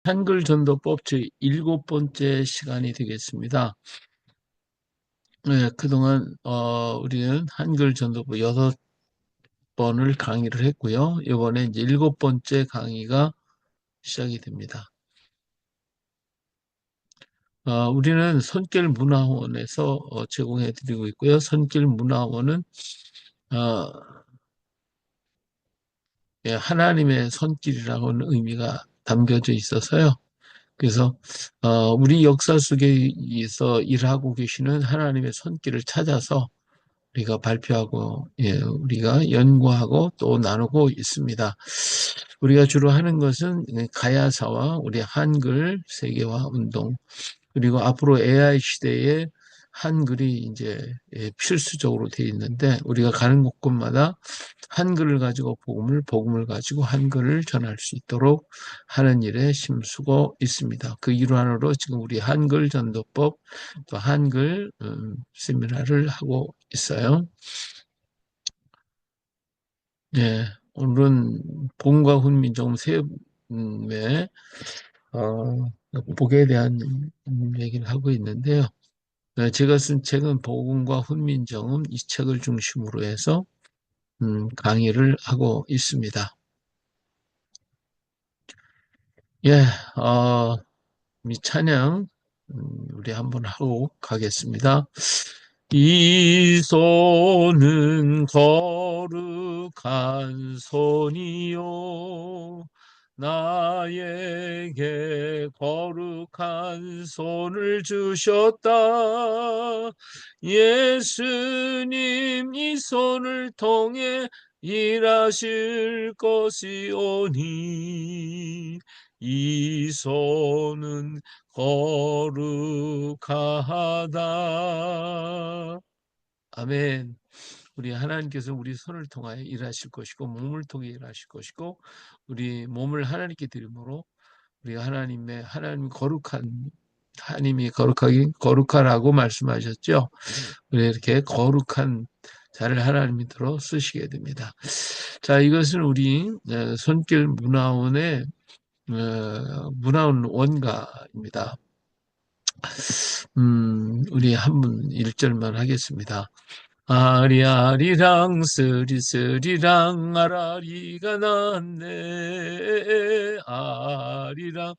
한글 전도법 제 7번째 시간이 되겠습니다. 네, 그동안 우리는 한글 전도법 6번을 강의를 했고요. 이번에 이제 7번째 강의가 시작이 됩니다. 우리는 손길 문화원에서 제공해 드리고 있고요. 손길 문화원은 어, 예, 하나님의 손길이라고는 의미가 담겨져 있어서요. 그래서 우리 역사 속에서 일하고 계시는 하나님의 손길을 찾아서 우리가 발표하고, 예, 우리가 연구하고 또 나누고 있습니다. 우리가 주로 하는 것은 가야사와 우리 한글 세계화 운동, 그리고 앞으로 AI 시대에 한글이 이제 필수적으로 돼 있는데, 우리가 가는 곳곳마다 한글을 가지고 복음을 가지고 한글을 전할 수 있도록 하는 일에 힘쓰고 있습니다. 그 일환으로 지금 우리 한글 전도법 또 한글 세미나를 하고 있어요. 네, 오늘은 복음과 훈민정음 세 복에 대한 얘기를 하고 있는데요. 네, 제가 쓴 책은 복음과 훈민정음 이 책을 중심으로 해서 강의를 하고 있습니다. 예, 이 찬양 우리 한번 하고 가겠습니다. 이 손은 거룩한 손이요 나에게 거룩한 손을 주셨다. 예수님 이 손을 통해 일하실 것이오니 이 손은 거룩하다. 아멘. 우리 하나님께서 우리 손을 통하여 일하실 것이고 몸을 통해 일하실 것이고 우리 몸을 하나님께 드림으로 우리가 하나님 거룩한 하나님이 거룩하라고 말씀하셨죠. 이렇게 거룩한 자를 하나님이 들어 쓰시게 됩니다. 자, 이것은 우리 손길 문화원의 문화원 원가입니다. 우리 한번 1절만 하겠습니다. 아리아리랑 쓰리쓰리랑 아라리가 났네 아리랑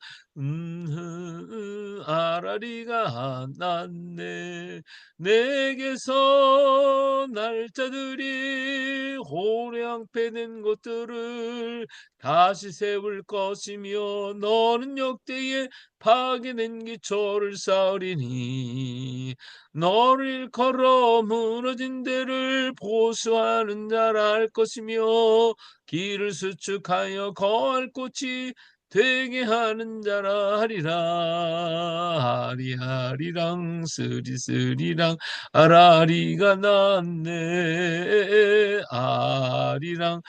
아라리가 났네 내게서 날짜들이 호량패된 것들을 다시 세울 것이며 너는 역대에 파괴된 기초를 쌓으리니 너를 일컬어 무너진 데를 보수하는 자라 할 것이며 길을 수축하여 거할 곳이 되게 하는 자라 하리라. 아리아리랑 쓰리쓰리랑 아라리가 났네 아리랑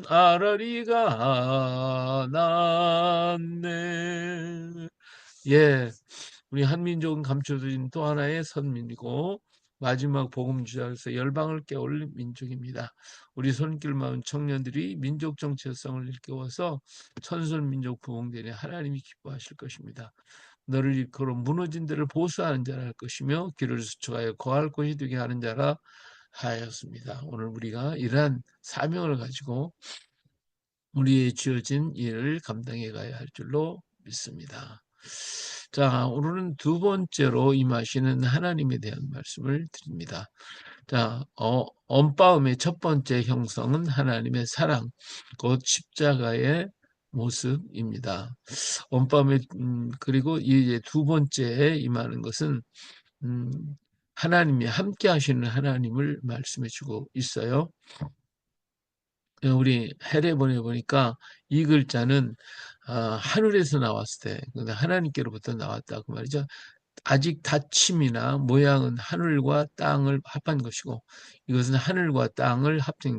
아라리가 났네. 예, 우리 한민족은 감춰진 또 하나의 선민이고 마지막 복음주자로서 열방을 깨울 민족입니다. 우리 손길 마은 청년들이 민족 정체성을 일깨워서 천선민족 부흥되니 하나님이 기뻐하실 것입니다. 너를 일컬어 무너진 데를 보수하는 자라 할 것이며 길을 수축하여 거할 곳이 되게 하는 자라 하였습니다. 오늘 우리가 이러한 사명을 가지고 우리의 주어진 일을 감당해 가야 할 줄로 믿습니다. 자, 오늘은 두 번째로 임하시는 하나님에 대한 말씀을 드립니다. 자, 언빠음의 첫 번째 형성은 하나님의 사랑, 곧 십자가의 모습입니다. 언빠음의 그리고 이제 두 번째에 임하는 것은 하나님이 함께 하시는 하나님을 말씀해 주고 있어요. 우리 해례본에 보니까 이 글자는 하늘에서 나왔을 때, 근데 하나님께로부터 나왔다 그 말이죠. 아직 닫힘이나 모양은 하늘과 땅을 합한 것이고 이것은 하늘과 땅을 합친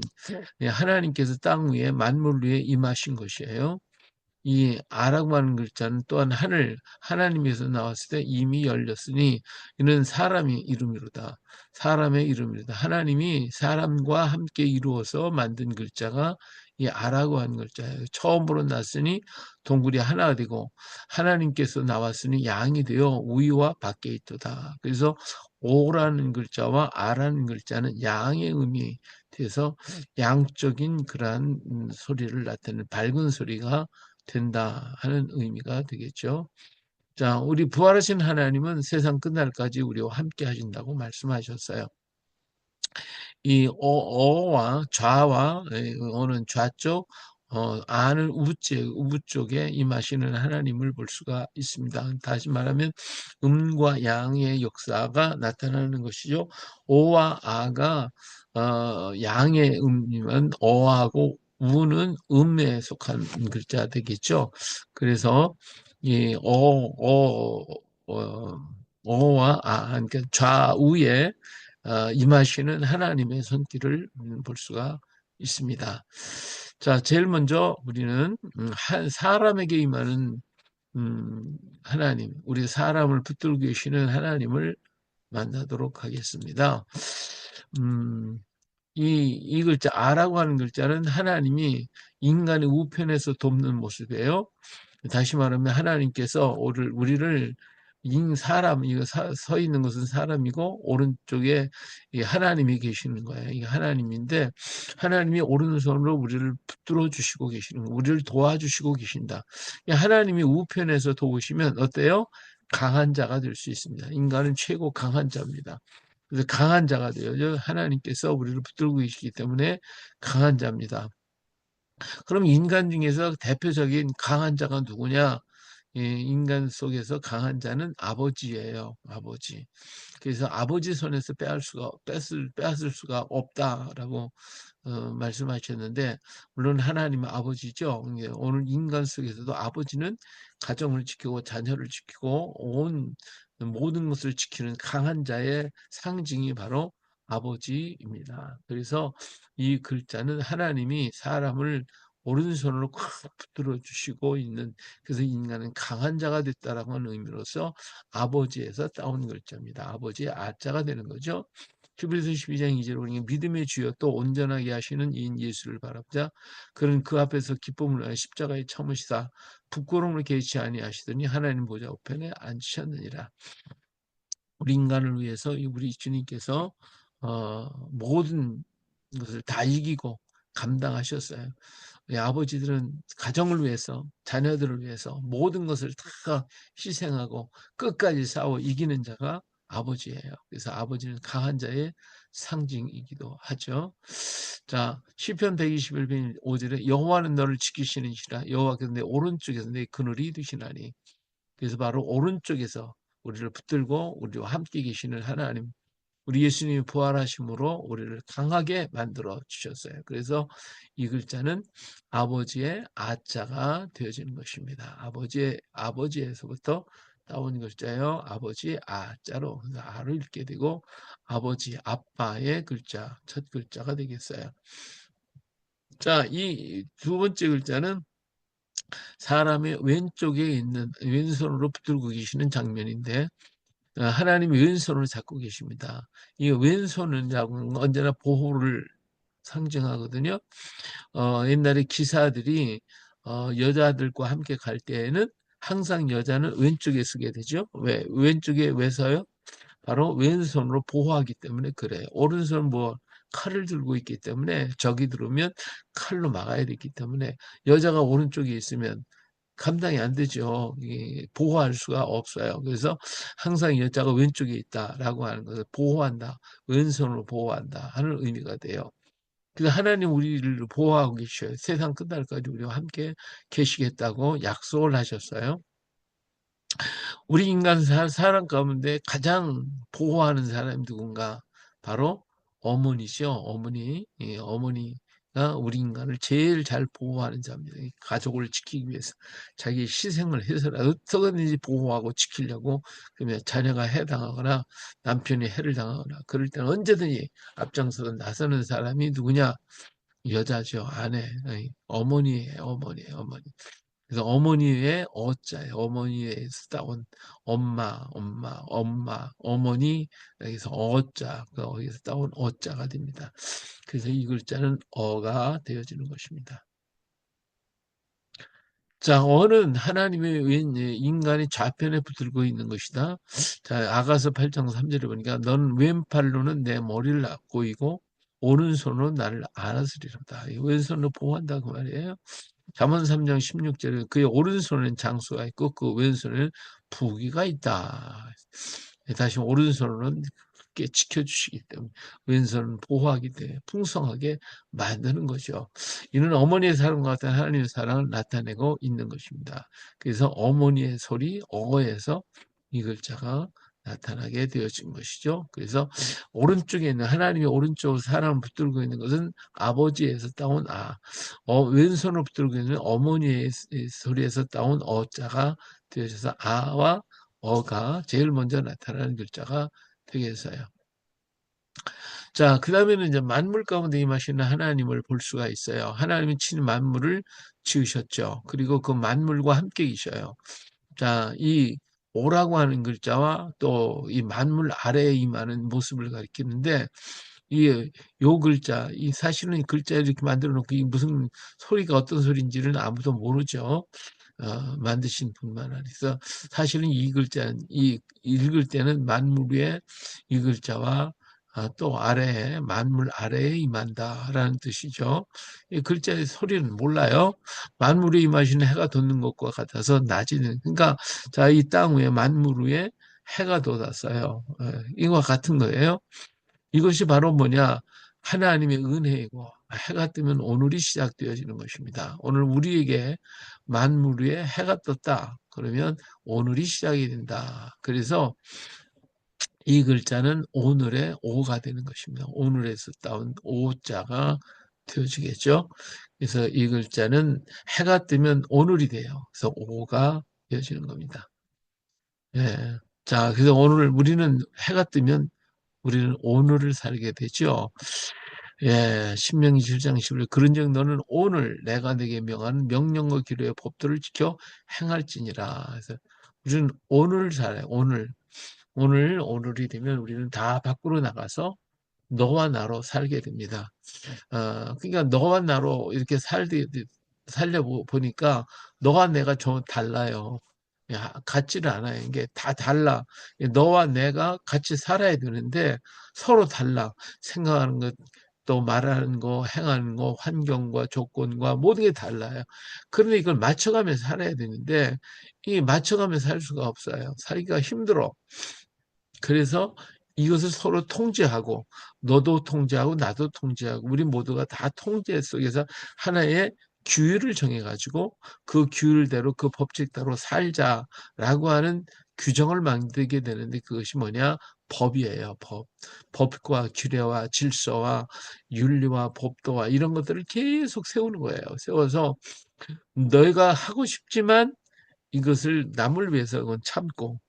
하나님께서 땅 위에 만물 위에 임하신 것이에요. 이 아라고 하는 글자는 또한 하나님에서 나왔을 때 이미 열렸으니 이는 사람의 이름이로다. 사람의 이름이로다. 하나님이 사람과 함께 이루어서 만든 글자가 이 아라고 하는 글자예요. 처음으로 났으니 동굴이 하나가 되고 하나님께서 나왔으니 양이 되어 우리와 밖에 있도다. 그래서 오라는 글자와 아라는 글자는 양의 의미 돼서 양적인 그러한 소리를 나타내는 밝은 소리가 된다 하는 의미가 되겠죠. 자, 우리 부활하신 하나님은 세상 끝날까지 우리와 함께 하신다고 말씀하셨어요. 이 어와 좌와 어는 좌쪽, 아는 우부 쪽에 임하시는 하나님을 볼 수가 있습니다. 다시 말하면 음과 양의 역사가 나타나는 것이죠. 오와 아가 양의 음이면 어하고 우는 음에 속한 글자 되겠죠. 그래서 이 어와 그러니까 좌우에 임하시는 하나님의 손길을 볼 수가 있습니다. 자, 제일 먼저 우리는 한 사람에게 임하는 하나님, 우리 사람을 붙들고 계시는 하나님을 만나도록 하겠습니다. 이 글자, 아라고 하는 글자는 하나님이 인간의 우편에서 돕는 모습이에요. 다시 말하면 하나님께서 우리를 사람, 이거 서 있는 것은 사람이고 오른쪽에 하나님이 계시는 거예요. 이게 하나님인데 하나님이 오른손으로 우리를 붙들어 주시고 계시는 거예요. 우리를 도와주시고 계신다. 하나님이 우편에서 도우시면 어때요? 강한 자가 될 수 있습니다. 인간은 최고 강한 자입니다. 그래서 강한 자가 되어요. 하나님께서 우리를 붙들고 계시기 때문에 강한 자입니다. 그럼 인간 중에서 대표적인 강한 자가 누구냐? 인간 속에서 강한 자는 아버지예요. 아버지. 그래서 아버지 손에서 빼앗을 수가 없다라고 말씀하셨는데, 물론 하나님은 아버지죠. 오늘 인간 속에서도 아버지는 가정을 지키고 자녀를 지키고 온 모든 것을 지키는 강한 자의 상징이 바로 아버지입니다. 그래서 이 글자는 하나님이 사람을 오른손으로 콱 붙들어 주시고 있는, 그래서 인간은 강한 자가 됐다라고 하는 의미로서 아버지에서 따온 글자입니다. 아버지의 아자가 되는 거죠. 히브리서 12장 2절에 보니 믿음의 주여 또 온전하게 하시는 이인 예수를 바랍자. 그는 그 앞에서 기쁨을 위하여 십자가에 참으시사 부끄러움을 개치 아니하시더니 하나님 보좌 우편에 앉으셨느니라. 우리 인간을 위해서 우리 주님께서 모든 것을 다 이기고 감당하셨어요. 아버지들은 가정을 위해서, 자녀들을 위해서 모든 것을 다 희생하고 끝까지 싸워 이기는 자가 아버지예요. 그래서 아버지는 강한 자의 상징이기도 하죠. 자, 시편 121편 5절에 여호와는 너를 지키시는시라. 여호와께서 내 오른쪽에서 내 그늘이 되시나니. 그래서 바로 오른쪽에서 우리를 붙들고 우리와 함께 계시는 하나님, 우리 예수님이 부활하심으로 우리를 강하게 만들어 주셨어요. 그래서 이 글자는 아버지의 아자가 되어지는 것입니다. 아버지에서부터 따온 글자예요. 아버지의 아자로 아를 읽게 되고 아버지, 아빠의 글자, 첫 글자가 되겠어요. 자, 이 두 번째 글자는 사람의 왼쪽에 있는 왼손으로 붙들고 계시는 장면인데 하나님이 왼손을 잡고 계십니다. 이 왼손은 언제나 보호를 상징하거든요. 옛날에 기사들이 여자들과 함께 갈 때에는 항상 여자는 왼쪽에 서게 되죠. 왜 서요? 바로 왼손으로 보호하기 때문에 그래요. 오른손 칼을 들고 있기 때문에 적이 들어오면 칼로 막아야 되기 때문에 여자가 오른쪽에 있으면 감당이 안 되죠. 보호할 수가 없어요. 그래서 항상 여자가 왼쪽에 있다라고 하는 것을 보호한다, 왼손으로 보호한다 하는 의미가 돼요. 그래서 하나님 우리를 보호하고 계셔요. 세상 끝날까지 우리와 함께 계시겠다고 약속을 하셨어요. 우리 인간 사람 가운데 가장 보호하는 사람이 누군가? 바로 어머니죠. 어머니. 어머니가 우리 인간을 제일 잘 보호하는 자입니다. 가족을 지키기 위해서 자기 희생을 해서라도 어떻게든지 보호하고 지키려고, 그러면 자녀가 해당하거나 남편이 해를 당하거나 그럴 때는 언제든지 앞장서서 나서는 사람이 누구냐? 여자죠. 아내. 어머니예요. 어머니. 그래서 어머니의 어자예요. 어머니에서 따온 엄마, 어머니, 여기서 어자, 거기서 따온 어자가 됩니다. 그래서 이 글자는 어가 되어지는 것입니다. 자, 어는 하나님의 인간이 좌편에 붙들고 있는 것이다. 자, 아가서 8장 3절에 보니까 넌 왼팔로는 내 머리를 꼬이고 오른손으로 나를 안아쓰리로다. 왼손으로 보호한다 그 말이에요. 잠언 3장 16절에 그의 오른손에는 장수가 있고 그 왼손에는 부귀가 있다. 다시 오른손으로는 크게 지켜주시기 때문에 왼손은 보호하기 때문에 풍성하게 만드는 거죠. 이는 어머니의 사랑과 같은 하나님의 사랑을 나타내고 있는 것입니다. 그래서 어머니의 소리 어에서 이 글자가 나타나게 되어진 것이죠. 그래서 오른쪽에 있는 하나님의 오른쪽 사람을 붙들고 있는 것은 아버지에서 따온 왼손을 붙들고 있는 어머니의 소리에서 따온 어자가 되어져서 아와 어가 제일 먼저 나타나는 글자가 되겠어요. 자, 그 다음에는 이제 만물 가운데 임하시는 하나님을 볼 수가 있어요. 하나님이 친히 만물을 지으셨죠. 그리고 그 만물과 함께 계셔요. 자, 이 오라고 하는 글자와 또 이 만물 아래에 임하는 모습을 가리키는데 요 글자, 이 사실은 이 글자 이렇게 만들어 놓고 이 무슨 소리가 어떤 소리인지는 아무도 모르죠. 만드신 분만 알아서 사실은 이 글자, 이 읽을 때는 만물 위에 이 글자와 또 아래에 만물 아래에 임한다라는 뜻이죠. 이 글자의 소리는 몰라요. 만물에 임하시는 해가 돋는 것과 같아서 낮이는 그러니까 자, 이 땅 위에 만물 위에 해가 돋았어요. 이와 같은 거예요. 이것이 바로 뭐냐? 하나님의 은혜이고 해가 뜨면 오늘이 시작되어지는 것입니다. 오늘 우리에게 만물 위에 해가 떴다. 그러면 오늘이 시작이 된다. 그래서 이 글자는 오늘의 오가 되는 것입니다. 오늘에서 따온 오자가 되어지겠죠. 그래서 이 글자는 해가 뜨면 오늘이 돼요. 그래서 오가 되어지는 겁니다. 예. 자, 그래서 오늘 우리는 해가 뜨면 우리는 오늘을 살게 되죠. 예, 신명기 7장 11절 그런즉 너는 오늘 내가 네게 명하는 명령과 기로의 법도를 지켜 행할지니라. 그래서 우리는 오늘 살아요. 오늘이 되면 우리는 다 밖으로 나가서 너와 나로 살게 됩니다. 그러니까 너와 나로 이렇게 살려 보니까 너와 내가 좀 달라요. 같지는 않아요. 이게 다 달라. 너와 내가 같이 살아야 되는데 서로 달라. 생각하는 것, 또 말하는 거, 행하는 거, 환경과 조건과 모든 게 달라요. 그런데 이걸 맞춰가면서 살아야 되는데 이 맞춰가면서 살 수가 없어요. 살기가 힘들어. 그래서 이것을 서로 통제하고 너도 통제하고 나도 통제하고 우리 모두가 다 통제 속에서 하나의 규율을 정해가지고 그 규율대로 그 법칙대로 살자라고 하는 규정을 만들게 되는데 그것이 뭐냐? 법이에요. 법과 규례와 질서와 윤리와 법도와 이런 것들을 계속 세우는 거예요. 세워서 너희가 하고 싶지만 이것을 남을 위해서 그건 참고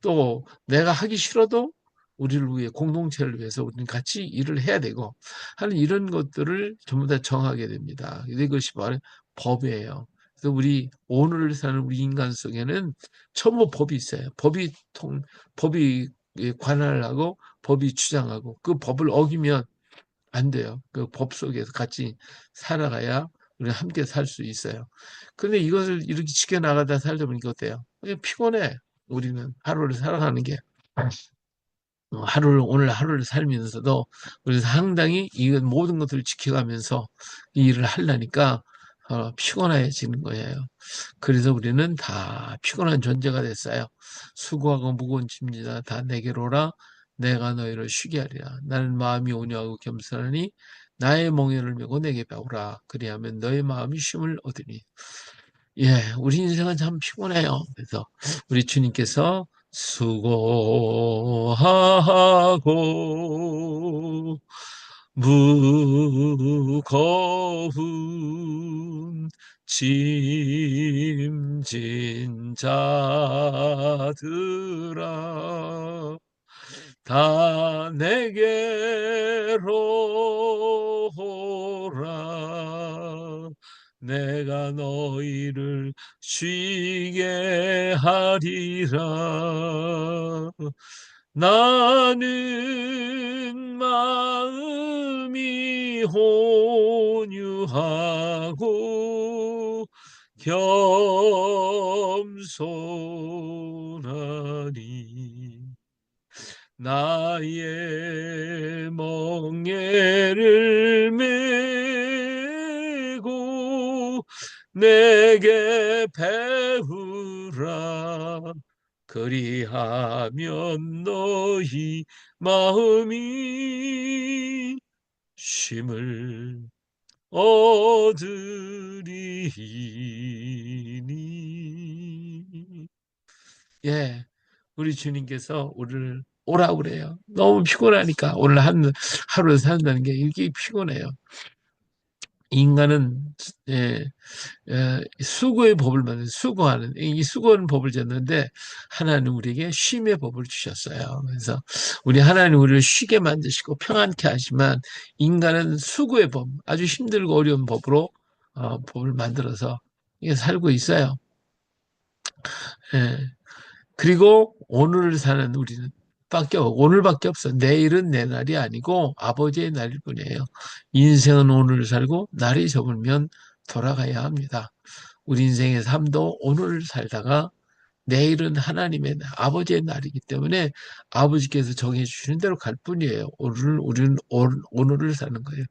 또 내가 하기 싫어도 우리를 위해 공동체를 위해서 우리는 같이 일을 해야 되고 하는 이런 것들을 전부 다 정하게 됩니다. 이것이 바로 법이에요. 그래서 우리 오늘을 사는 우리 인간 속에는 전부 법이 있어요. 법이 관할을 하고 법이 주장하고 그 법을 어기면 안 돼요. 그 법 속에서 같이 살아가야 우리가 함께 살 수 있어요. 근데 이것을 이렇게 지켜나가다 살다 보니까 어때요? 그냥 피곤해. 우리는 하루를 살아가는 게. 오늘 하루를 살면서도 우리 상당히 이 모든 것들을 지켜가면서 이 일을 하려니까 피곤해지는 거예요. 그래서 우리는 다 피곤한 존재가 됐어요. 수고하고 무거운 짐지다 다 내게로 오라. 내가 너희를 쉬게 하리라. 나는 마음이 온유하고 겸손하니 나의 멍에를 메고 내게 배우라. 그리하면 너의 마음이 쉼을 얻으니. 예, 우리 인생은 참 피곤해요. 그래서 우리 주님께서 수고하고 무거운 짐진 자들아 다 내게로 오라 내가 너희를 쉬게 하리라. 나는 마음이 온유하고 겸손하니 나의 멍에를 메고 내게 배우라. 그리하면 너희 마음이 쉼을 얻으리니. 예, 우리 주님께서 우리를 오라고 그래요. 너무 피곤하니까 오늘 하루 산다는 게 이게 피곤해요. 인간은 예, 수고의 법을 만든 수고하는 이 수고하는 법을 줬는데 하나님 우리에게 쉼의 법을 주셨어요. 그래서 우리 하나님 우리를 쉬게 만드시고 평안케 하지만 인간은 수고의 법, 아주 힘들고 어려운 법으로 법을 만들어서 이게 살고 있어요. 예. 그리고 오늘을 사는 우리는 오늘밖에 없어. 내일은 내 날이 아니고 아버지의 날일 뿐이에요. 인생은 오늘을 살고 날이 저물면 돌아가야 합니다. 우리 인생의 삶도 오늘을 살다가 내일은 하나님의 날, 아버지의 날이기 때문에 아버지께서 정해주시는 대로 갈 뿐이에요. 우리는 오늘을 사는 거예요.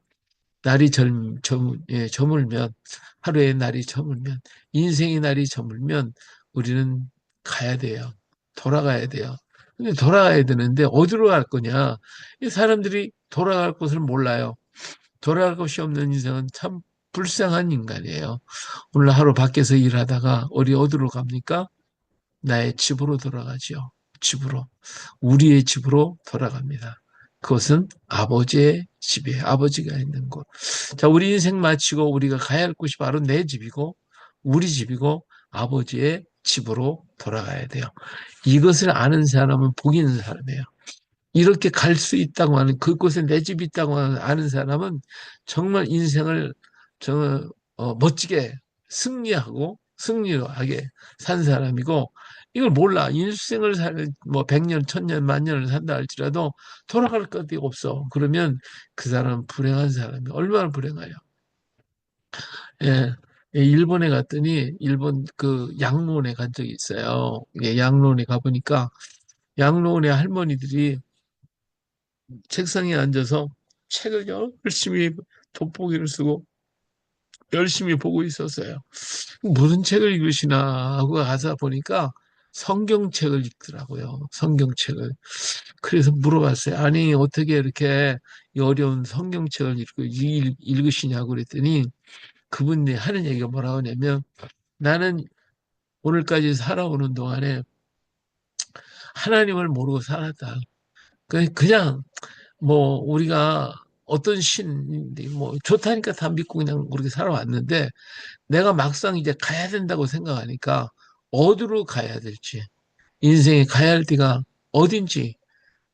날이 저물면, 하루의 날이 저물면, 인생의 날이 저물면 우리는 가야 돼요. 돌아가야 돼요. 근데 돌아가야 되는데 어디로 갈 거냐? 이 사람들이 돌아갈 곳을 몰라요. 돌아갈 곳이 없는 인생은 참 불쌍한 인간이에요. 오늘 하루 밖에서 일하다가 어디로 갑니까? 나의 집으로 돌아가지요. 집으로. 우리의 집으로 돌아갑니다. 그것은 아버지의 집이에요. 아버지가 있는 곳. 자, 우리 인생 마치고 우리가 가야 할 곳이 바로 내 집이고, 우리 집이고, 아버지의 집으로 돌아가야 돼요. 이것을 아는 사람은 복 있는 사람이에요. 이렇게 갈 수 있다고 하는, 그곳에 내 집이 있다고 아는 사람은 정말 인생을 멋지게 승리하게 산 사람이고, 이걸 몰라. 일생을 뭐 100년, 1000년, 만년을 산다 할지라도 돌아갈 것이 없어. 그러면 그 사람은 불행한 사람이 얼마나 불행해요. 예. 예, 일본에 갔더니 일본 그 양로원에 간 적이 있어요. 예, 양로원에 가보니까 양로원의 할머니들이 책상에 앉아서 책을 열심히 돋보기를 쓰고 열심히 보고 있었어요. 무슨 책을 읽으시나 하고 가서 보니까 성경책을 읽더라고요. 성경책을. 그래서 물어봤어요. 아니, 어떻게 이렇게 어려운 성경책을 읽으시냐고 그랬더니 그분이 하는 얘기가 뭐라고 하냐면 나는 오늘까지 살아오는 동안에 하나님을 모르고 살았다. 그냥 뭐 우리가 어떤 신이 뭐 좋다니까 다 믿고 그냥 그렇게 살아왔는데 내가 막상 이제 가야 된다고 생각하니까 어디로 가야 될지 인생에 가야 할 데가 어딘지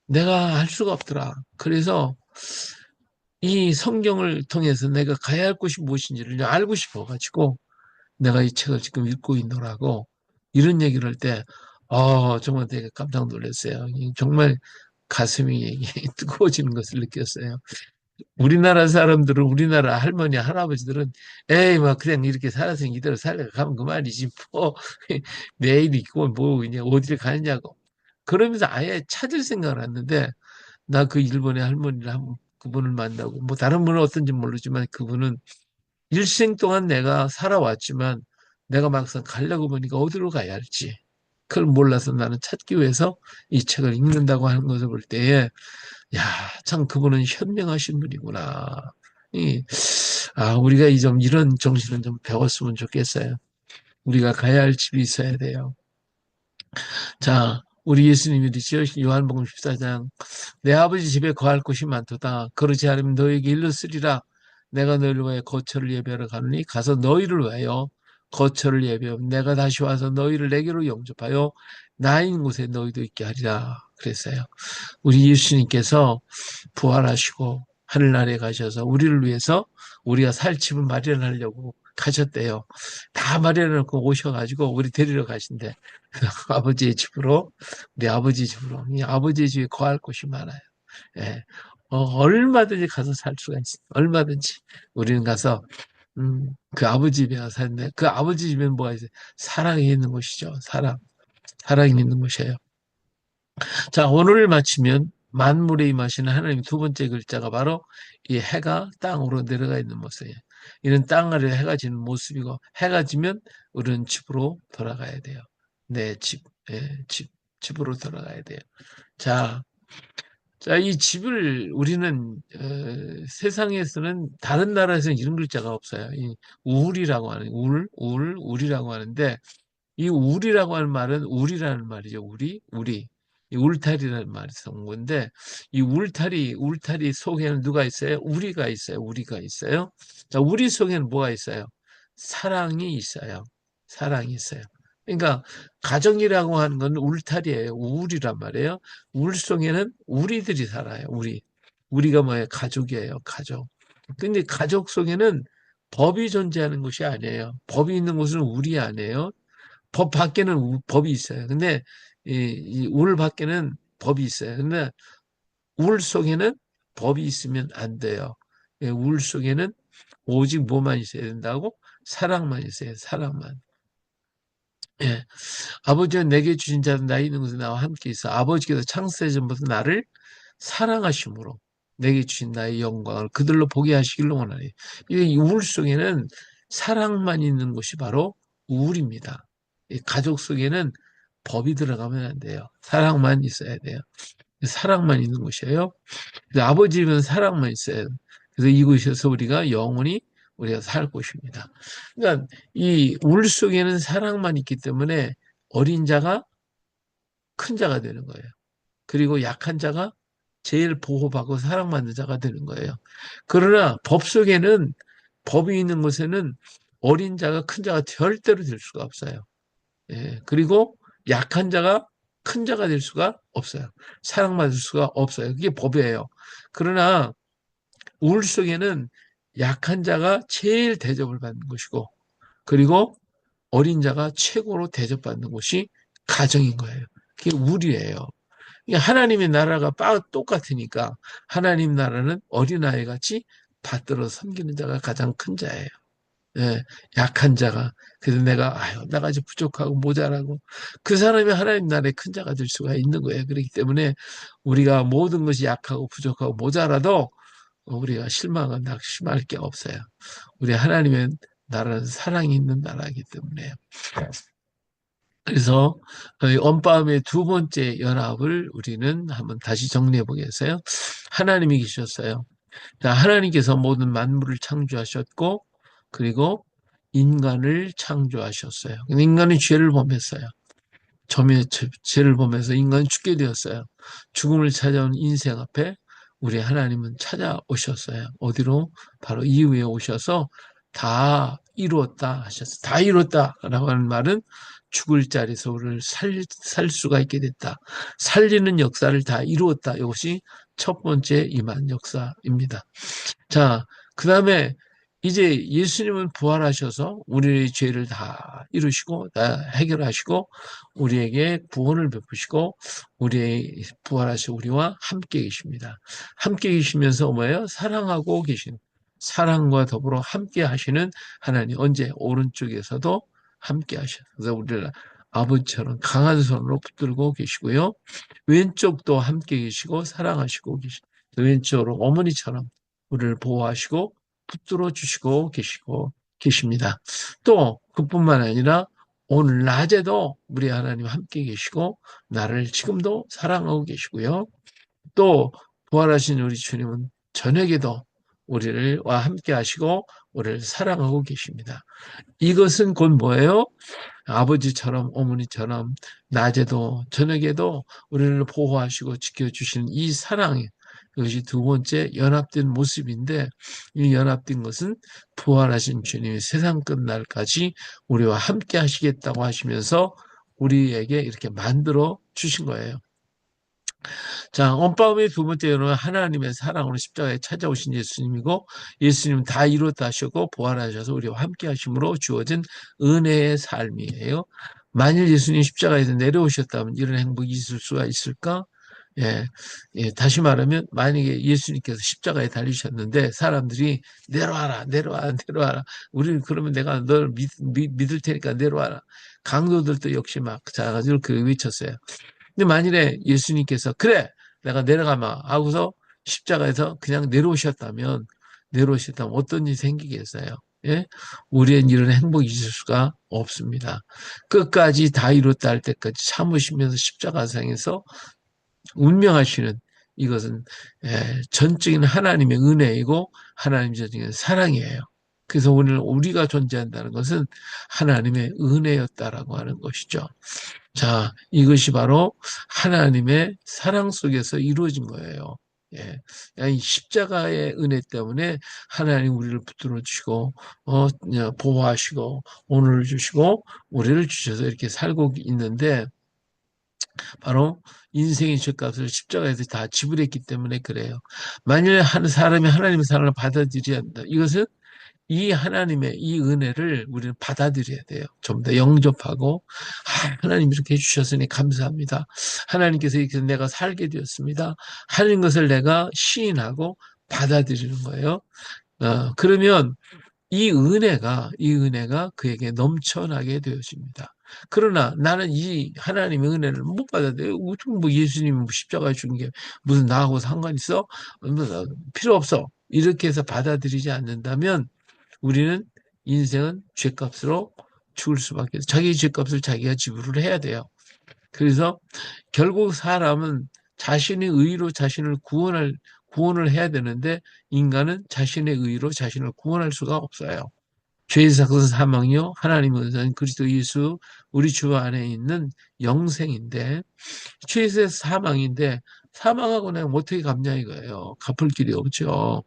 내가 알 수가 없더라. 그래서 이 성경을 통해서 내가 가야 할 곳이 무엇인지를 알고 싶어가지고 내가 이 책을 지금 읽고 있노라고 이런 얘기를 할 때, 정말 되게 깜짝 놀랐어요. 정말 가슴이 뜨거워지는 것을 느꼈어요. 우리나라 사람들은, 우리나라 할머니, 할아버지들은, 에이, 막 그냥 이렇게 살아서 이대로 살아가면 그만이지, 뭐, 내일 있고, 뭐, 그냥 어디를 가느냐고. 그러면서 아예 찾을 생각을 했는데, 나 그 일본의 할머니를 그분을 만나고, 뭐, 다른 분은 어떤지 모르지만, 그분은 일생 동안 내가 살아왔지만 내가 막상 가려고 보니까 어디로 가야 할지 그걸 몰라서 나는 찾기 위해서 이 책을 읽는다고 하는 것을 볼 때에 야, 참 그분은 현명하신 분이구나. 이, 우리가 좀 이런 정신을 좀 배웠으면 좋겠어요. 우리가 가야 할 집이 있어야 돼요. 자, 우리 예수님이 이르시오. 요한복음 14장 내 아버지 집에 거할 곳이 많도다. 그렇지 않으면 너에게 일렀으리라. 내가 너희를 위하여 거처를 예비하러 가노니 가서 너희를 위하여 거처를 예비하며 내가 다시 와서 너희를 내게로 영접하여 나 있는 곳에 너희도 있게 하리라 그랬어요. 우리 예수님께서 부활하시고 하늘나라에 가셔서 우리를 위해서 우리가 살 집을 마련하려고 가셨대요. 다 마련해놓고 오셔가지고 우리 데리러 가신대. 아버지의 집으로, 우리 아버지 집으로. 이 아버지 집에 거할 곳이 많아요. 예. 얼마든지 가서 살 수가 있어요. 얼마든지. 우리는 가서, 그 아버지 집에 가서 사는데, 그 아버지 집에는 뭐가 있어요? 사랑이 있는 곳이죠. 사랑. 사랑이 있는 곳이에요. 자, 오늘을 마치면 만물에 임하시는 하나님 두 번째 글자가 바로 이 해가 땅으로 내려가 있는 모습이에요. 이는 땅 아래 해가 지는 모습이고, 해가 지면 우리는 집으로 돌아가야 돼요. 내 집, 집으로 돌아가야 돼요. 자, 이 집을 우리는 세상에서는 다른 나라에서는 이런 글자가 없어요. 이 울이라고 하는 울이라고 하는데 이 울이라고 하는 말은 울이라는 말이죠. 우리. 이 울타리라는 말에서 온 건데 이 울타리 속에는 누가 있어요? 우리가 있어요. 우리가 있어요. 자, 우리 속에는 뭐가 있어요? 사랑이 있어요. 사랑이 있어요. 그러니까 가정이라고 하는 건 울타리예요. 울이란 말이에요. 울 속에는 우리들이 살아요. 우리가 뭐예요? 가족이에요. 가족. 근데 가족 속에는 법이 존재하는 것이 아니에요. 법이 있는 곳은 울이 아니에요. 법 밖에는 법이 있어요. 근데 울 밖에는 법이 있어요. 근데 울 속에는 법이 있으면 안 돼요. 울 속에는 오직 뭐만 있어야 된다고? 사랑만 있어요. 사랑만. 예. 아버지가 내게 주신 자는 나이 있는 곳에 나와 함께 있어. 아버지께서 창세 전부터 나를 사랑하심으로 내게 주신 나의 영광을 그들로 보게 하시기를 원하니. 이 우울 속에는 사랑만 있는 곳이 바로 우울입니다. 이 가족 속에는 법이 들어가면 안 돼요. 사랑만 있어야 돼요. 사랑만 있는 곳이에요. 그래서 아버지 집은 사랑만 있어요. 그래서 이곳에서 우리가 살 곳입니다. 그러니까 이 울 속에는 사랑만 있기 때문에 어린 자가 큰 자가 되는 거예요. 그리고 약한 자가 제일 보호받고 사랑받는 자가 되는 거예요. 그러나 법 속에는 법이 있는 곳에는 어린 자가 큰 자가 절대로 될 수가 없어요. 예, 그리고 약한 자가 큰 자가 될 수가 없어요. 사랑받을 수가 없어요. 그게 법이에요. 그러나 우울 속에는 약한 자가 제일 대접을 받는 것이고, 그리고 어린 자가 최고로 대접받는 곳이 가정인 거예요. 그게 우울이에요. 하나님의 나라가 똑같으니까 하나님 나라는 어린아이 같이 받들어 섬기는 자가 가장 큰 자예요. 예, 약한 자가. 그래서 나같이 부족하고 모자라고 그 사람이 하나님 나라의 큰 자가 될 수가 있는 거예요. 그렇기 때문에 우리가 모든 것이 약하고 부족하고 모자라도 우리가 실망하고 낙심할 게 없어요. 우리 하나님의 나라는 사랑이 있는 나라이기 때문에. 그래서 언밤의 두 번째 연합을 우리는 한번 다시 정리해 보겠어요. 하나님이 계셨어요. 하나님께서 모든 만물을 창조하셨고 그리고 인간을 창조하셨어요. 근데 인간은 죄를 범했어요. 죄를 범해서 인간은 죽게 되었어요. 죽음을 찾아온 인생 앞에 우리 하나님은 찾아오셨어요. 어디로? 바로 이후에 오셔서 다 이루었다 하셨어요. 다 이루었다라고 하는 말은 죽을 자리에서 우리를 살 수가 있게 됐다. 살리는 역사를 다 이루었다. 이것이 첫 번째 임한 역사입니다. 자, 그 다음에 이제 예수님은 부활하셔서 우리의 죄를 다 이루시고, 다 해결하시고, 우리에게 구원을 베푸시고, 우리의 부활하신 우리와 함께 계십니다. 함께 계시면서 뭐예요? 사랑하고 계신, 사랑과 더불어 함께 하시는 하나님, 언제? 오른쪽에서도 함께 하셔서, 그래서 우리를 아버지처럼 강한 손으로 붙들고 계시고요. 왼쪽도 함께 계시고, 사랑하시고 왼쪽으로 어머니처럼 우리를 보호하시고 붙들어 주시고 계십니다. 또 그뿐만 아니라 오늘 낮에도 우리 하나님 함께 계시고 나를 지금도 사랑하고 계시고요. 또 부활하신 우리 주님은 저녁에도 우리와 함께 하시고 우리를 사랑하고 계십니다. 이것은 곧 뭐예요? 아버지처럼 어머니처럼 낮에도 저녁에도 우리를 보호하시고 지켜주시는 이 사랑이 이것이 두 번째 연합된 모습인데 이 연합된 것은 부활하신 주님이 세상 끝날까지 우리와 함께 하시겠다고 하시면서 우리에게 이렇게 만들어 주신 거예요. 자, 언빠음의 두 번째는 하나님의 사랑으로 십자가에 찾아오신 예수님이고, 예수님은 다 이뤘다 하셨고 부활하셔서 우리와 함께 하심으로 주어진 은혜의 삶이에요. 만일 예수님 십자가에서 내려오셨다면 이런 행복이 있을 수가 있을까? 예, 예, 다시 말하면 만약에 예수님께서 십자가에 달리셨는데 사람들이 내려와라, 내려와라, 내려와라. 우리는 그러면 내가 널 믿을 테니까 내려와라. 강도들도 역시 막 자가지고 그 외쳤어요. 근데 만일에 예수님께서 그래 내가 내려가마 하고서 십자가에서 그냥 내려오셨다면 어떤 일이 생기겠어요? 예? 우리는 이런 행복이 있을 수가 없습니다. 끝까지 다 이뤘다 할 때까지 참으시면서 십자가상에서 운명하시는 이것은 전적인 하나님의 은혜이고 하나님 전적인 사랑이에요. 그래서 오늘 우리가 존재한다는 것은 하나님의 은혜였다라고 하는 것이죠. 자, 이것이 바로 하나님의 사랑 속에서 이루어진 거예요. 예. 이 십자가의 은혜 때문에 하나님 우리를 붙들어 주시고, 보호하시고, 오늘을 주시고, 우리를 주셔서 이렇게 살고 있는데, 바로 인생의 죗값을 십자가에서 다 지불했기 때문에 그래요. 만일 한 사람이 하나님의 사랑을 받아들여야 한다. 이것은 이 하나님의 이 은혜를 우리는 받아들여야 돼요. 좀 더 영접하고 하나님 이렇게 해주셨으니 감사합니다. 하나님께서 이렇게 내가 살게 되었습니다. 하는 것을 내가 시인하고 받아들이는 거예요. 그러면 이 은혜가 그에게 넘쳐나게 되어집니다. 그러나 나는 이 하나님의 은혜를 못 받아들여요. 뭐 예수님이 십자가에 죽은 게 무슨 나하고 상관 있어? 필요 없어. 이렇게 해서 받아들이지 않는다면 우리는 인생은 죗값으로 죽을 수밖에 없어요. 자기 죗값을 자기가 지불을 해야 돼요. 그래서 결국 사람은 자신의 의로 자신을 구원을 해야 되는데 인간은 자신의 의로 자신을 구원할 수가 없어요. 죄의 삭은 사망이요 하나님의 은사는 그리스도 예수 우리 주 안에 있는 영생인데 죄의 사망인데 사망하고 내가 어떻게 갚냐 이거예요. 갚을 길이 없죠.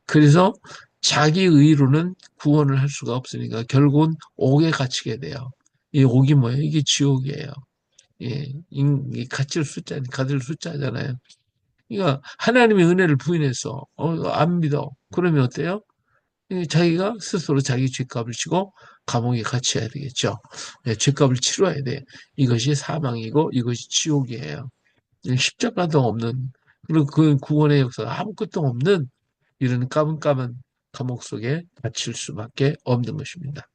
그래서 자기 의로는 구원을 할 수가 없으니까 결국은 옥에 갇히게 돼요. 이 옥이 뭐예요? 이게 지옥이에요. 예, 가질 숫자잖아요. 그러니까 하나님의 은혜를 부인해서 안 믿어. 그러면 어때요? 자기가 스스로 자기 죗값을 지고 감옥에 갇혀야 되겠죠. 네, 죗값을 치러야 돼. 이것이 사망이고 이것이 지옥이에요. 십자가도 없는 그리고 그 구원의 역사가 아무것도 없는 이런 까만까만 감옥 속에 갇힐 수밖에 없는 것입니다.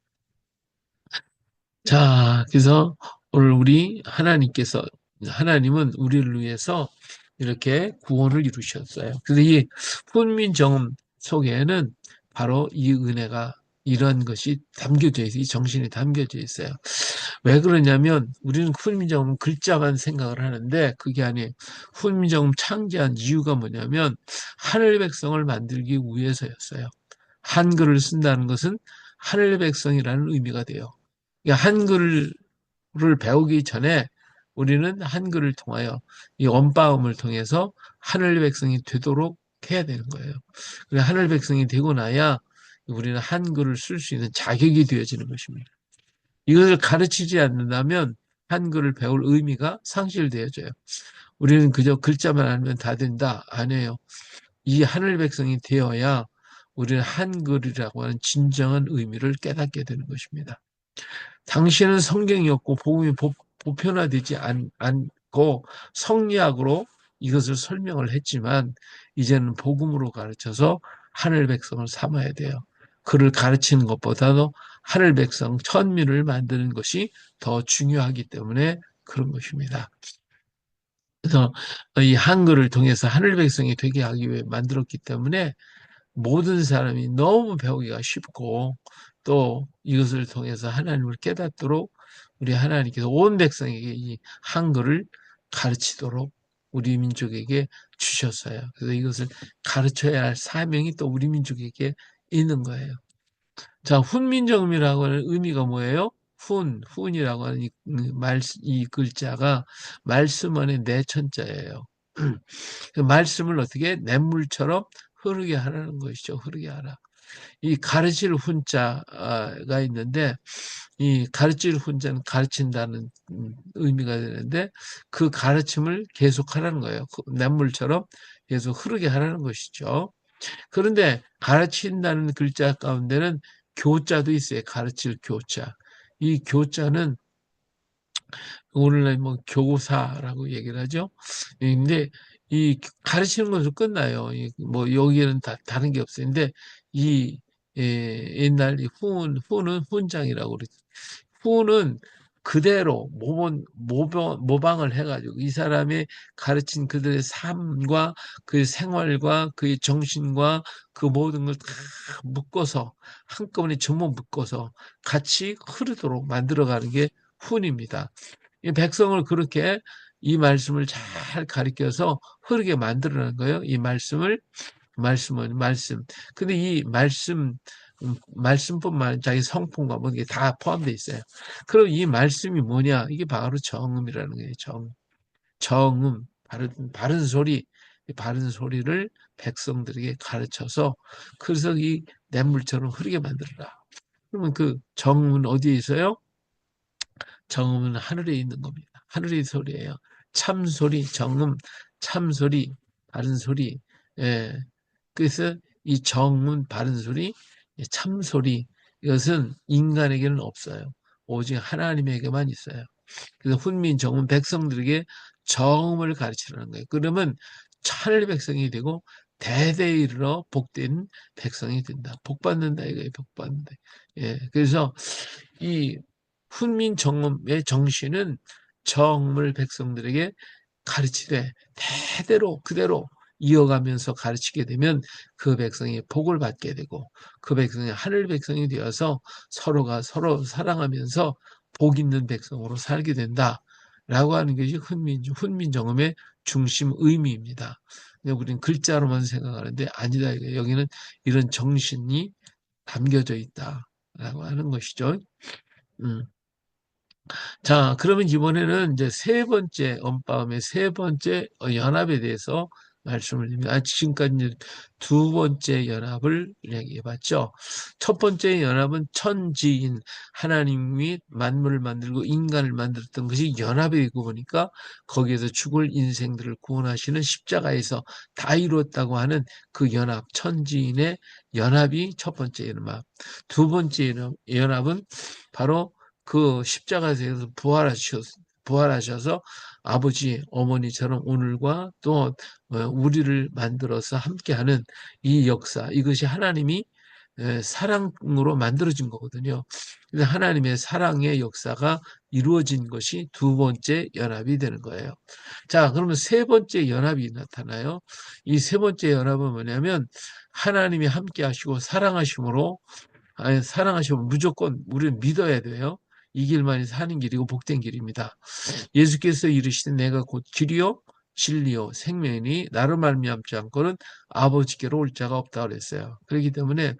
자, 그래서 오늘 하나님은 우리를 위해서 이렇게 구원을 이루셨어요. 그래서 이 훈민정음 속에는 바로 이 은혜가 이런 것이 담겨져 있어요. 이 정신이 담겨져 있어요. 왜 그러냐면 우리는 훈민정음 글자만 생각을 하는데 그게 아니에요. 훈민정음 창제한 이유가 뭐냐면 하늘 백성을 만들기 위해서였어요. 한글을 쓴다는 것은 하늘 백성이라는 의미가 돼요. 그러니까 한글을 배우기 전에 우리는 한글을 통하여 이 언바음을 통해서 하늘 백성이 되도록 해야 되는 거예요. 그래 하늘 백성이 되고 나야 우리는 한글을 쓸 수 있는 자격이 되어지는 것입니다. 이것을 가르치지 않는다면 한글을 배울 의미가 상실되어져요. 우리는 그저 글자만 알면 다 된다. 아니에요. 이 하늘 백성이 되어야 우리는 한글이라고 하는 진정한 의미를 깨닫게 되는 것입니다. 당시에는 성경이 없고 복음이 보편화되지 않고 성리학으로 이것을 설명을 했지만 이제는 복음으로 가르쳐서 하늘 백성을 삼아야 돼요. 그를 가르치는 것보다도 하늘 백성 천민을 만드는 것이 더 중요하기 때문에 그런 것입니다. 그래서 이 한글을 통해서 하늘 백성이 되게 하기 위해 만들었기 때문에 모든 사람이 너무 배우기가 쉽고 또 이것을 통해서 하나님을 깨닫도록 우리 하나님께서 온 백성에게 이 한글을 가르치도록 우리 민족에게 주셨어요. 그래서 이것을 가르쳐야 할 사명이 또 우리 민족에게 있는 거예요. 자, 훈민정음이라고 하는 의미가 뭐예요? 훈이라고 하는 이 글자가 말씀 안에 내천자예요. 그 말씀을 어떻게 냇물처럼 흐르게 하라는 것이죠. 흐르게 하라. 이 가르칠 훈자가 있는데, 이 가르칠 훈자는 가르친다는 의미가 되는데, 그 가르침을 계속하라는 거예요. 냇물처럼 계속 흐르게 하라는 것이죠. 그런데 가르친다는 글자 가운데는 교자도 있어요. 가르칠 교자. 이 교자는 오늘날 뭐 교사라고 얘기를 하죠. 근데 이 가르치는 것으로 끝나요. 뭐 여기에는 다른 게 없어요. 근데 이 옛날 이 후는 훈장이라고 그러죠. 후는 그대로 모방을 해가지고 이 사람이 가르친 그들의 삶과 그 생활과 그의 정신과 그 모든 걸 다 묶어서 한꺼번에 전부 묶어서 같이 흐르도록 만들어가는 게 훈입니다. 이 백성을 그렇게 이 말씀을 잘 가르쳐서 흐르게 만들어낸 거예요. 이 말씀은 말씀. 근데 이 말씀뿐만 아니라 자기 성품과 뭐 이게 다 포함되어 있어요. 그럼 이 말씀이 뭐냐? 이게 바로 정음이라는 거예요. 정음, 바른 소리, 바른 소리를 백성들에게 가르쳐서 그래서 이 냇물처럼 흐르게 만들어라. 그러면 그 정음은 어디에 있어요? 정음은 하늘에 있는 겁니다. 하늘의 소리예요. 참소리, 정음, 참소리, 바른 소리. 예. 그래서 이 정음, 바른 소리, 참소리, 이것은 인간에게는 없어요. 오직 하나님에게만 있어요. 그래서 훈민, 정음, 백성들에게 정음을 가르치라는 거예요. 그러면 하늘 백성이 되고 대대에 이르러 복된 백성이 된다. 복 받는다 이거예요. 복 받는다. 예. 그래서 이 훈민 정음의 정신은 정음을 백성들에게 가르치되 대대로 그대로 이어가면서 가르치게 되면 그 백성이 복을 받게 되고 그 백성이 하늘 백성이 되어서 서로가 서로 사랑하면서 복 있는 백성으로 살게 된다라고 하는 것이 훈민정음의 중심 의미입니다. 근데 우리는 글자로만 생각하는데 아니다. 여기는 이런 정신이 담겨져 있다라고 하는 것이죠. 음. 자, 그러면 이번에는 이제 세 번째 언바움의 세 번째 연합에 대해서 말씀을 드립니다. 지금까지 이제 두 번째 연합을 얘기해 봤죠. 첫 번째 연합은 천지인 하나님이 만물을 만들고 인간을 만들었던 것이 연합이 되고 보니까 거기에서 죽을 인생들을 구원하시는 십자가에서 다 이루었다고 하는 그 연합, 천지인의 연합이 첫 번째 연합. 두 번째 연합은 바로 그 십자가에서 부활하셔서 아버지, 어머니처럼 오늘과 또 우리를 만들어서 함께하는 이 역사, 이것이 하나님이 사랑으로 만들어진 거거든요. 그래서 하나님의 사랑의 역사가 이루어진 것이 두 번째 연합이 되는 거예요. 자, 그러면 세 번째 연합이 나타나요. 이 세 번째 연합은 뭐냐면 하나님이 함께 하시고 사랑하심으로 사랑하시면 무조건 우리는 믿어야 돼요. 이 길만이 사는 길이고 복된 길입니다. 예수께서 이르시되 내가 곧 길이요 진리요 생명이니 나로 말미암지 않고는 아버지께로 올 자가 없다 그랬어요. 그렇기 때문에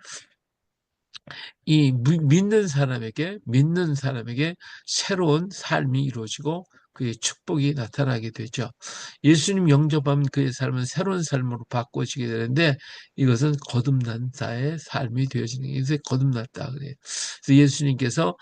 이 믿는 사람에게 새로운 삶이 이루어지고 그의 축복이 나타나게 되죠. 예수님 영접하면 그의 삶은 새로운 삶으로 바꿔지게 되는데 이것은 거듭난 자의 삶이 되어지는 게 그래서 거듭났다 그래요. 그래서 예수님께서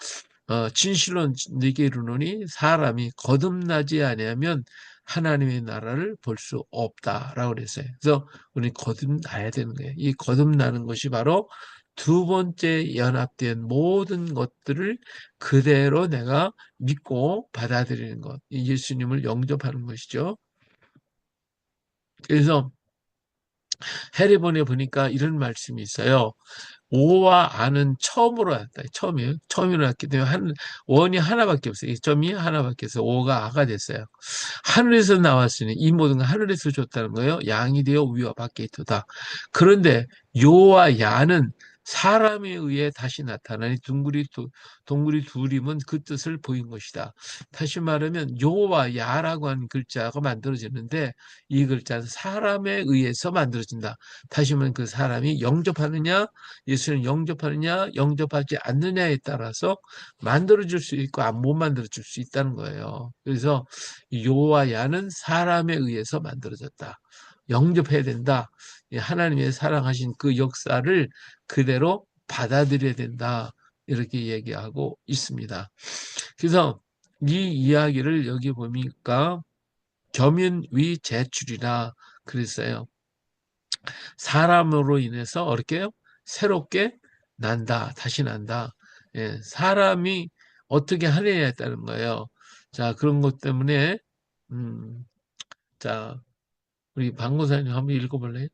진실로 네게 이르노니 사람이 거듭나지 아니하면 하나님의 나라를 볼 수 없다라고 그랬어요. 그래서 우리 거듭나야 되는 거예요. 이 거듭나는 것이 바로 두 번째 연합된 모든 것들을 그대로 내가 믿고 받아들이는 것. 이 예수님을 영접하는 것이죠. 그래서 헤레본에 보니까 이런 말씀이 있어요. 오와 안은 처음으로 났다. 처음이에요. 처음으로 났기 때문에 원이 하나밖에 없어요. 점이 하나밖에 없어요. 오가 아가 됐어요. 하늘에서 나왔으니 이 모든 건 하늘에서 줬다는 거예요. 양이 되어 위와 밖에 있도다. 그런데 요와 야는 사람에 의해 다시 나타나니 동굴이 둘이면 그 뜻을 보인 것이다. 다시 말하면 요와 야라고 하는 글자가 만들어지는데 이 글자는 사람에 의해서 만들어진다. 다시 말하면 그 사람이 영접하느냐 예수를 영접하느냐 영접하지 않느냐에 따라서 만들어줄 수 있고 못 만들어줄 수 있다는 거예요. 그래서 요와 야는 사람에 의해서 만들어졌다. 영접해야 된다. 하나님의 사랑하신 그 역사를 그대로 받아들여야 된다. 이렇게 얘기하고 있습니다. 그래서 이 이야기를 여기 보니까 겸윤위 제출이라 그랬어요. 사람으로 인해서 어떻게요? 새롭게 난다. 다시 난다. 예, 사람이 어떻게 하느냐에 따른 거예요. 자, 그런 것 때문에 음, 자, 우리 박무사님 한번 읽어볼래요?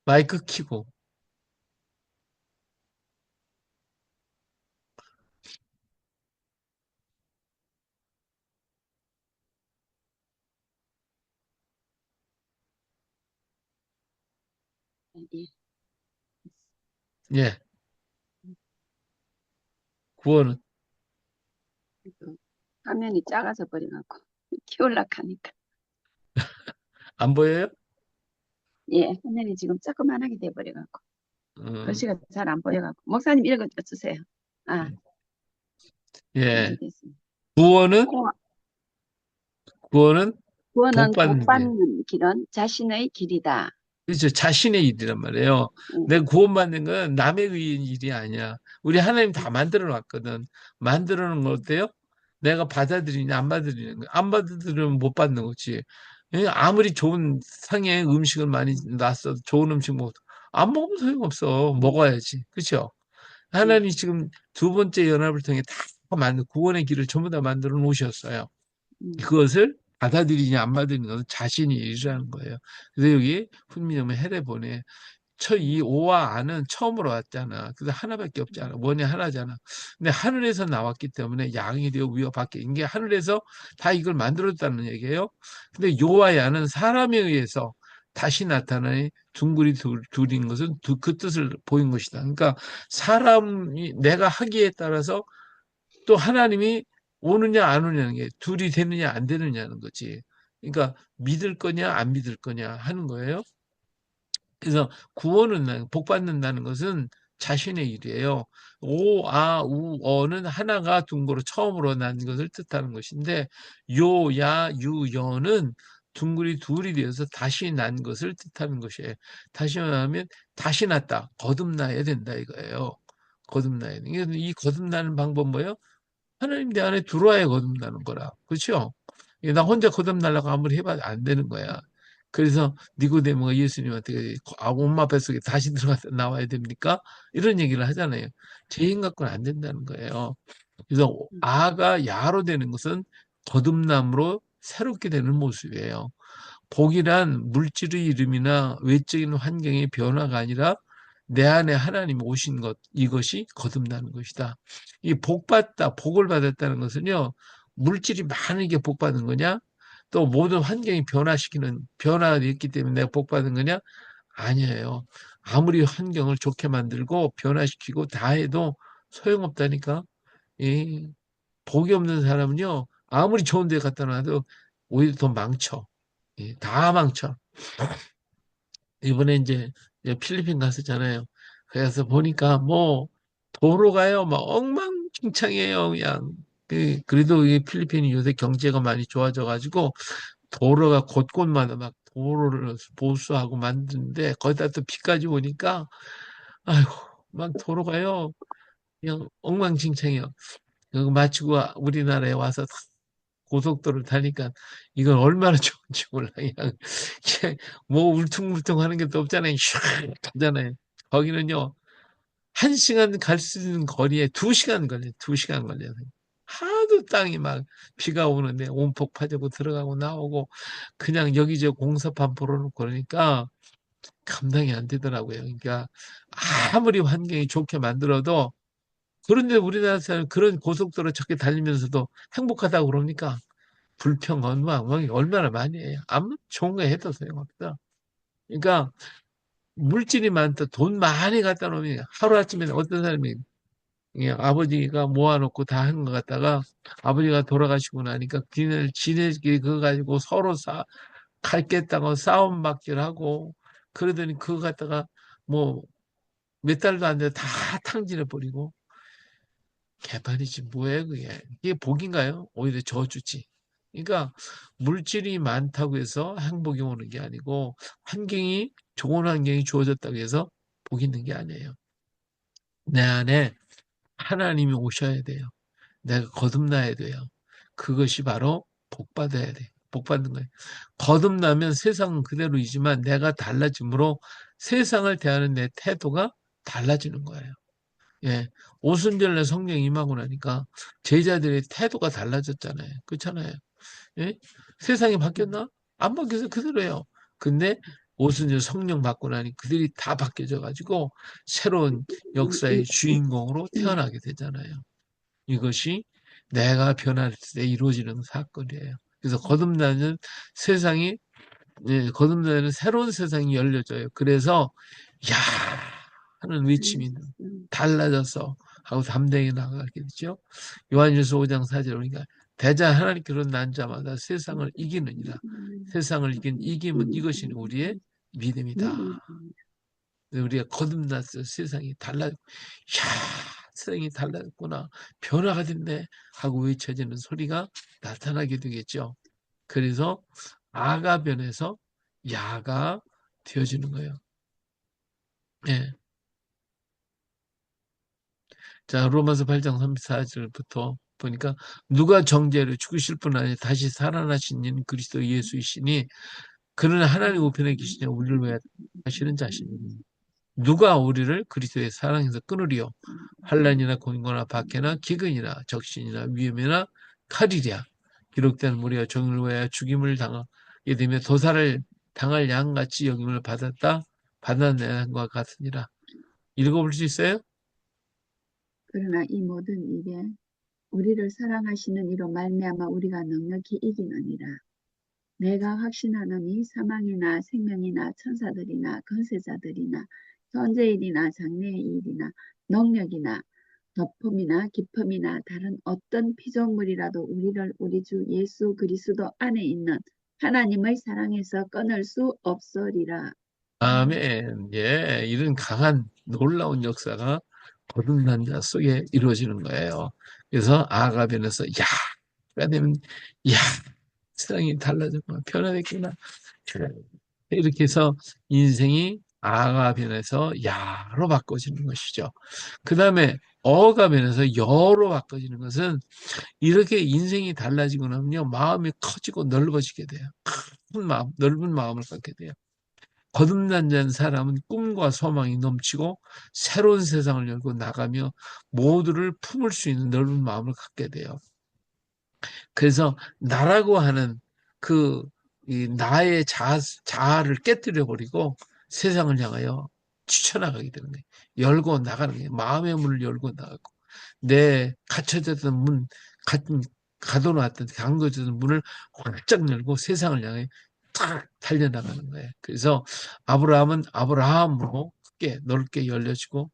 마이크 키고. 예. 예, 구원은 그 화면이 작아져 버려갖고 키울라 하니까 안 보여요? 예, 화면이 지금 조그만하게 돼 버려갖고 음, 글씨가 잘 안 보여갖고 목사님 읽어 주세요. 아, 이제 예, 됐습니다. 구원은 고- 복 구원은 복 받는 길. 받는 길은 자신의 길이다. 그렇죠. 자신의 일이란 말이에요. 예, 내가 구원받는 건 남의 일이 아니야. 우리 하나님 다 만들어 놨거든. 만들어 놓은 거 어때요? 내가 받아들이냐, 안 받아들이는 거야. 안 받아들이면 못 받는 거지. 아무리 좋은 상의 음식을 많이 놨어도 좋은 음식 안 먹으면 소용없어. 먹어야지. 그렇죠? 예, 하나님 지금 두 번째 연합을 통해 다 구원의 길을 전부 다 만들어 놓으셨어요. 음, 그것을 받아들이냐 안 받아들이는 것은 자신이 일이라는 거예요. 그래서 여기 훈민정음 해례 보내. 이 오와 아는 처음으로 왔잖아. 그래서 하나밖에 없잖아. 원이 하나잖아. 근데 하늘에서 나왔기 때문에 양이 되어 위와 밖에 이게 하늘에서 다 이걸 만들었다는 얘기예요. 근데 요와 야는 사람에 의해서 다시 나타나는 둥글이 둘인 것은 그 뜻을 보인 것이다. 그러니까 사람이 내가 하기에 따라서 또 하나님이 오느냐 안 오느냐는 게 둘이 되느냐 안 되느냐는 거지. 그러니까 믿을 거냐 안 믿을 거냐 하는 거예요. 그래서 구원은 복 받는다는 것은 자신의 일이에요. 오, 아, 우, 어는 하나가 둥그로 처음으로 난 것을 뜻하는 것인데 요, 야, 유, 여는 둥글이 둘이 되어서 다시 난 것을 뜻하는 것이에요. 다시 말하면 다시 났다. 거듭나야 된다 이거예요. 거듭나야 돼. 이 거듭나는 방법 뭐예요? 하나님 내 안에 들어와야 거듭나는 거라. 그렇죠? 나 혼자 거듭나려고 아무리 해봐도 안 되는 거야. 그래서 니고데모가 예수님한테 엄마 뱃속에 다시 들어가서 나와야 됩니까? 이런 얘기를 하잖아요. 죄인 갖고는 안 된다는 거예요. 그래서 음, 아가 야로 되는 것은 거듭남으로 새롭게 되는 모습이에요. 복이란 물질의 이름이나 외적인 환경의 변화가 아니라 내 안에 하나님이 오신 것, 이것이 거듭나는 것이다. 이 복받다, 복을 받았다는 것은요, 물질이 많은 게 복받은 거냐? 또 모든 환경이 변화가 있기 때문에 내가 복받은 거냐? 아니에요. 아무리 환경을 좋게 만들고 변화시키고 다 해도 소용없다니까. 이 복이 없는 사람은요, 아무리 좋은 데 갖다 놔도 오히려 더 망쳐. 다 망쳐. 이번에 이제 필리핀 갔었잖아요. 그래서 보니까 뭐 도로가요, 막 엉망진창이에요, 그냥. 그래도 이 필리핀이 요새 경제가 많이 좋아져가지고 도로가 곳곳마다 막 도로를 보수하고 만드는데 거기다 또 비까지 오니까 아이고 막 도로가요 그냥 엉망진창이에요. 그거 마치고 우리나라에 와서 고속도로를 타니까 이건 얼마나 좋은지 몰라. 그냥 뭐 울퉁불퉁하는 게 또 없잖아요. 슉 가잖아요. 거기는요 1시간 갈 수 있는 거리에 2시간 걸려요. 2시간 걸려요. 하도 땅이 막 비가 오는데 온폭 파되고 들어가고 나오고 그냥 여기저기 공사판 풀어놓고 그러니까 감당이 안 되더라고요. 그러니까 아무리 환경이 좋게 만들어도 그런데 우리나라 사람 그런 고속도로 저렇게 달리면서도 행복하다고 그러니까 불평, 엉망이 얼마나 많이 해요. 아무 좋은 거 해도 소용없어. 그러니까 물질이 많다, 돈 많이 갖다 놓으면 하루아침에 어떤 사람이 그냥 아버지가 모아놓고 다 한 것 같다가 아버지가 돌아가시고 나니까 지네끼리 그거 가지고 서로 갈겠다고 싸움박질하고 그러더니 그거 갖다가 뭐 몇 달도 안 돼서 다 탕진해 버리고 개판이지 뭐예요 그게. 이게 복인가요? 오히려 저주지. 그러니까 물질이 많다고 해서 행복이 오는 게 아니고 환경이 좋은 환경이 주어졌다고 해서 복이 있는 게 아니에요. 내 안에 하나님이 오셔야 돼요. 내가 거듭나야 돼요. 그것이 바로 복 받아야 돼. 복 받는 거예요. 거듭나면 세상은 그대로이지만 내가 달라짐으로 세상을 대하는 내 태도가 달라지는 거예요. 예. 오순절날 성령 임하고 나니까 제자들의 태도가 달라졌잖아요. 그렇잖아요. 예? 세상이 바뀌었나? 안 바뀌어서 그대로예요. 근데 오순절 성령 받고 나니 그들이 다 바뀌어져 가지고 새로운 역사의 주인공으로 태어나게 되잖아요. 이것이 내가 변할 때 이루어지는 사건이에요. 그래서 거듭나는 세상이 예, 거듭나는 새로운 세상이 열려져요. 그래서 야 하는 외침이 달라져서 하고 담대히 나가게 되죠. 요한일서 5장 4절 보니까 대자 하나님께로 난 자마다 세상을 이기느니라. 세상을 이긴 이김은 이것이 우리의 믿음이다. 우리가 거듭나서 세상이 달라, 야, 세상이 달라졌구나, 변화가 됐네 하고 외쳐지는 소리가 나타나게 되겠죠. 그래서 아가 변해서 야가 되어지는 거예요. 예. 자, 로마서 8장 34절부터 보니까 누가 정죄를 죽으실 뿐 아니라 다시 살아나신 이는 그리스도 예수이시니 그는 하나님 우편에 계시냐 우리를 위하여 하시는 자신이니 누가 우리를 그리스도의 사랑에서 끊으리요 환난이나 곤고나 박해나 기근이나 적신이나 위험이나 칼이랴 기록된 우리가 종을 위하여 죽임을 당하게 되며 도살을 당할 양같이 여김을 받았는 것과 같으니라. 읽어볼 수 있어요? 그러나 이 모든 일에 우리를 사랑하시는 이로 말미암아 우리가 넉넉히 이기느니라. 내가 확신하노니 사망이나 생명이나 천사들이나 권세자들이나 현재일이나 장래의 일이나 능력이나 높음이나 깊음이나 다른 어떤 피조물이라도 우리를 우리 주 예수 그리스도 안에 있는 하나님의 사랑에서 끊을 수 없으리라. 아멘. 예, 이런 강한 놀라운 역사가 거듭난 자 속에 이루어지는 거예요. 그래서 아가 변해서 야가 되면 야 세상이 달라졌구나 변화됐구나 이렇게 해서 인생이 아가 변해서 야로 바꿔지는 것이죠. 그 다음에 어가 변해서 여로 바꿔지는 것은 이렇게 인생이 달라지고 나면요 마음이 커지고 넓어지게 돼요. 큰 마음, 넓은 마음을 갖게 돼요. 거듭난 자는 사람은 꿈과 소망이 넘치고 새로운 세상을 열고 나가며 모두를 품을 수 있는 넓은 마음을 갖게 돼요. 그래서 나라고 하는 이 나의 자아를 깨뜨려 버리고 세상을 향하여 뛰쳐나가게 되는 거예요. 열고 나가는 거예요. 마음의 문을 열고 나가고 내 갇혀졌던 문, 가둬놨던 잠궈졌던 문을 활짝 열고 세상을 향해 탁 달려나가는 거예요. 그래서 아브라함은 아브라함으로 크게 넓게 열려지고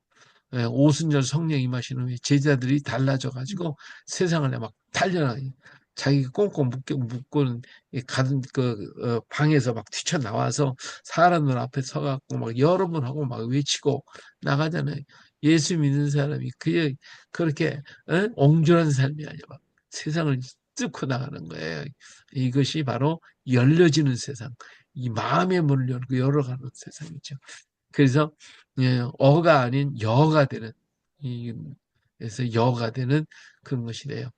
예, 오순절 성령 임하시는 후에 제자들이 달라져 가지고 세상을 막 달려나가요. 자기가 꽁꽁 묶고는 가든 방에서 막 뛰쳐나와서 사람들 앞에 서갖고 막 여러분 하고 막 외치고 나가잖아요. 예수 믿는 사람이 그렇게 옹졸한 삶이 아니라 막 세상을 뚫고 나가는 거예요. 이것이 바로 열려지는 세상, 이 마음의 문을 열고 열어가는 세상이죠. 그래서 예, 어가 아닌 여가 되는 그래서 여가 되는 그런 것이래요.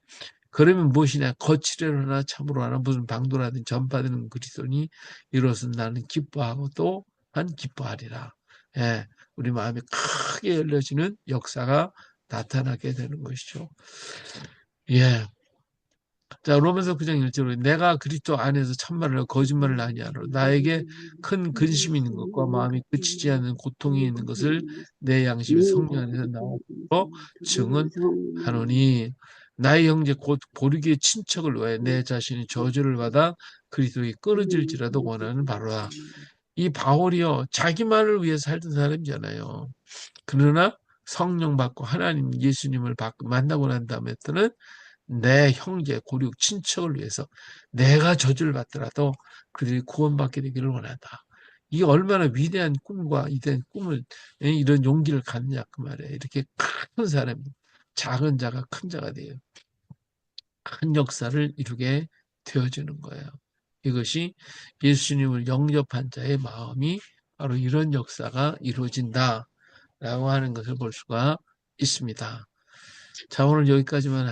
그러면 무엇이냐? 거칠으나 참으로 하나 무슨 방도라든 전파되는 그리스도니 이것은 나는 기뻐하고 또한 기뻐하리라. 예, 우리 마음이 크게 열려지는 역사가 나타나게 되는 것이죠. 예. 자, 로마서 9장 1절로 내가 그리스도 안에서 참말을 거짓말을 아니하노 나에게 큰 근심이 있는 것과 마음이 그치지 않는 고통이 있는 것을 내 양심이 성령 안에서 나와 증언하노니 나의 형제 곧 보르기의 친척을 위하여 내 자신이 저주를 받아 그리스도에 끊어질지라도 원하는 바로라. 이 바울이요 자기만을 위해 살던 사람이잖아요. 그러나 성령 받고 하나님 예수님을 만나고 난 다음에는 내 형제, 고륙, 친척을 위해서 내가 저주를 받더라도 그들이 구원받게 되기를 원한다. 이게 얼마나 위대한 꿈과 위대한 꿈을 이런 용기를 갖느냐 그 말이에요. 이렇게 큰 사람이 작은 자가 큰 자가 돼요. 큰 역사를 이루게 되어지는 거예요. 이것이 예수님을 영접한 자의 마음이 바로 이런 역사가 이루어진다라고 하는 것을 볼 수가 있습니다. 자, 오늘 여기까지만